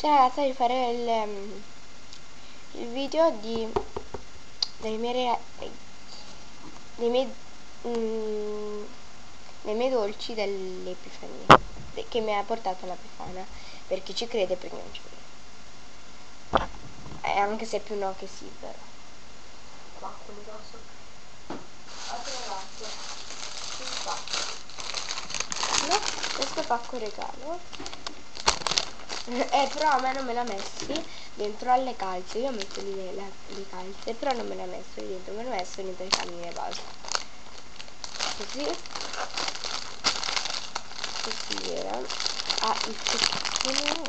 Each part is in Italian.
Cioè ragazzi, di fare il video dei miei dei miei dolci dell'Epifania, che mi ha portato alla Befana, per chi ci crede, per chi non ci crede, anche se è più no che sì, però pacco mi do sopra. Ho trovato il pacco, no? Questo pacco regalo però a me non me l'ha messi dentro alle calze. Io metto lì le calze, però non me l'ha messo lì dentro, me l'ha messo dentro le canine e basta. Così era. Il cecchino,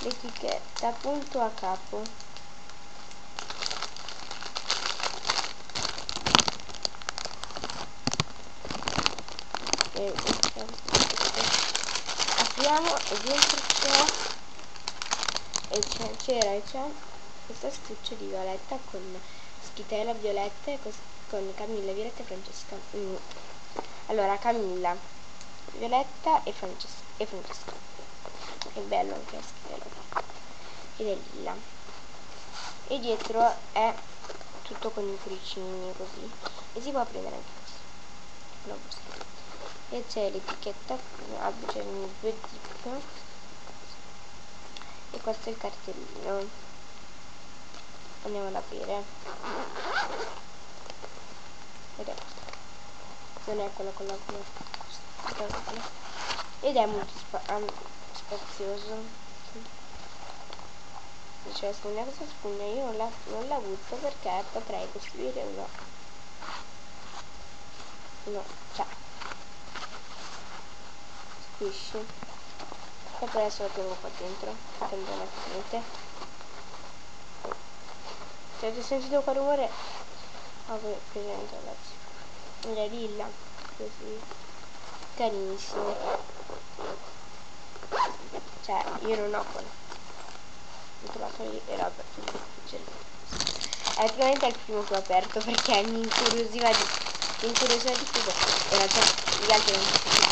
l'etichetta punto a capo. Apriamo e dentro c'è questa astuccia di Violetta con Schitella, Violetta e con Camilla, Violetta e Francesca. Allora Camilla, Violetta e Francesca. È bello anche la Schitella ed è lilla. E dietro è tutto con i cuoricini così, e si può prendere anche questo, una borsa. E c'è l'etichetta, c'è due zip e questo è il cartellino. Andiamo ad aprire ed è non è quello con la ed è molto spazioso. Cioè spugna, questa spugna io non la butto perché potrei costruire cioè squishy, e per adesso lo tengo qua dentro perché non è niente. Se avete sentito quel rumore, presente ragazzi, è lilla, così carinissimo. Cioè io non ho quello, ho trovato lì, era aperto, praticamente è il primo che ho aperto perché mi incuriosiva di più, e in realtà gli altri non si piace,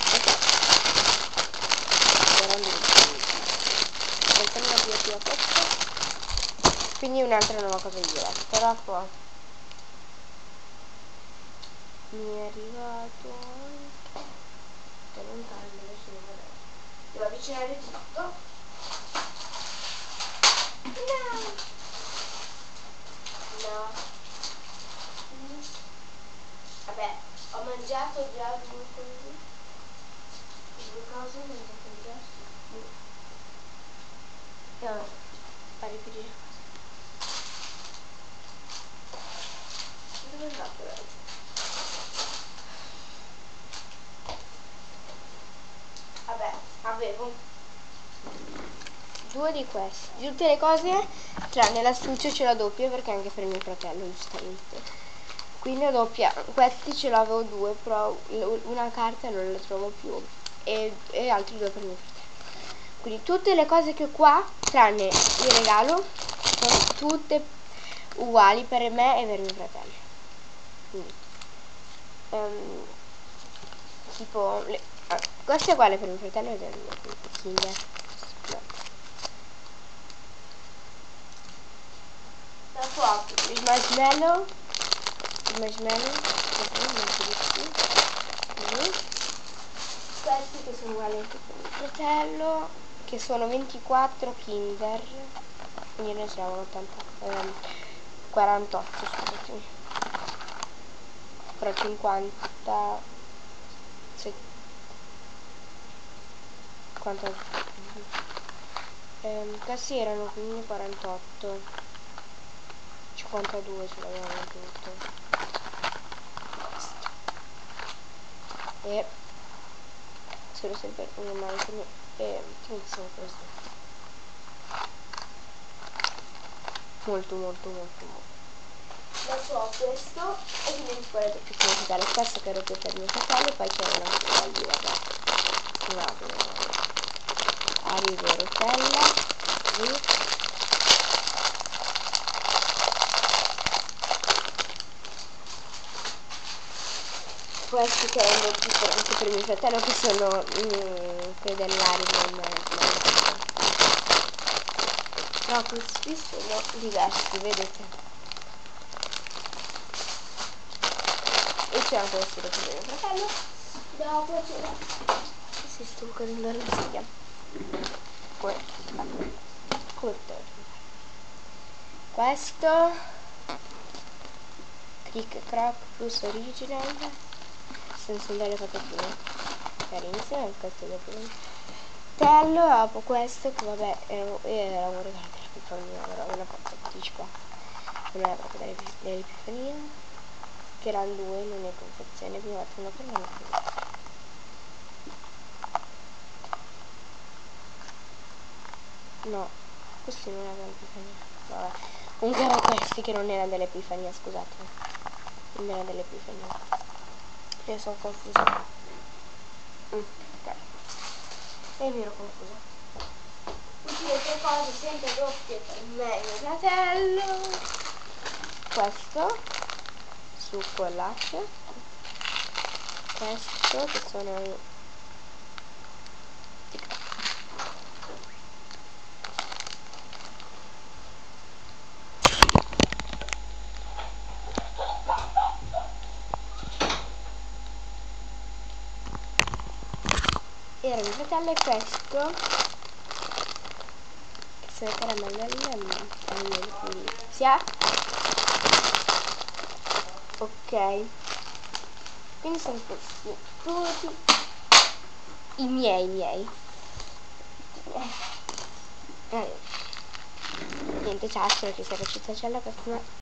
quindi un'altra nuova cosa di diretta. Dopo mi è arrivato anche da lontano, adesso non vedrò, devo avvicinare tutto. No, vabbè, ho mangiato già due cose, ho mangiato già e ora fa riprendere cosa. Dove è andato lei? Vabbè, avevo due di questi, di tutte le cose tranne l'astuccio ce la doppia perché anche per mio fratello giustamente, quindi ho doppia. Questi ce l'avevo due, però una carta non la trovo più e altri due per mio fratello, quindi tutte le cose che ho qua tranne il regalo sono tutte uguali per me e per mio fratello. Quindi, tipo questo è uguale per mio fratello ed è il Kinder. Dopo ho il marshmallow, questi che sono uguali anche per mio fratello, che sono 24 Kinder, quindi ne siamo 48, scusatemi, però 50 questi erano quindi 48, 52 ce l'avevamo tutto, e sono sempre come mai e sono così molto. Adesso ho questo e quindi mi sparate più cose dalle questo che ero più per mio fratello, e poi c'era una soldi, vabbè, Arivo Rotella, questi che erano differenti per mio fratello, che sono quelli dell'Ariman. No, questi sono diversi, vedete. E c'è anche questo per mio fratello. Dopo c'era, si sto correndo la sedia. Questo Crick Croc Plus Original senza delle patatine carissime, questo è dopo tello. Dopo questo che vabbè era un regalo dell'Epifania, però una partecipa, non era proprio dell'Epifania, che erano due, non è confezione, quindi ho fatto una per una. No, questi non erano dell'Epifania. Vabbè. Comunque erano questi che non erano dell'Epifania, scusatemi. Non erano dell'Epifania. Io sono confusa. Ok. E mi ero confusa. Tutte le cose sempre doppie per me e mio fratello. Questo succo e latte. Questo che sono era mio fratello, e questo che sono caramelle all'inizia. Ok, quindi sono questi tutti i miei. Niente, ciao, spero che sia piaciuta, ciao, alla prossima.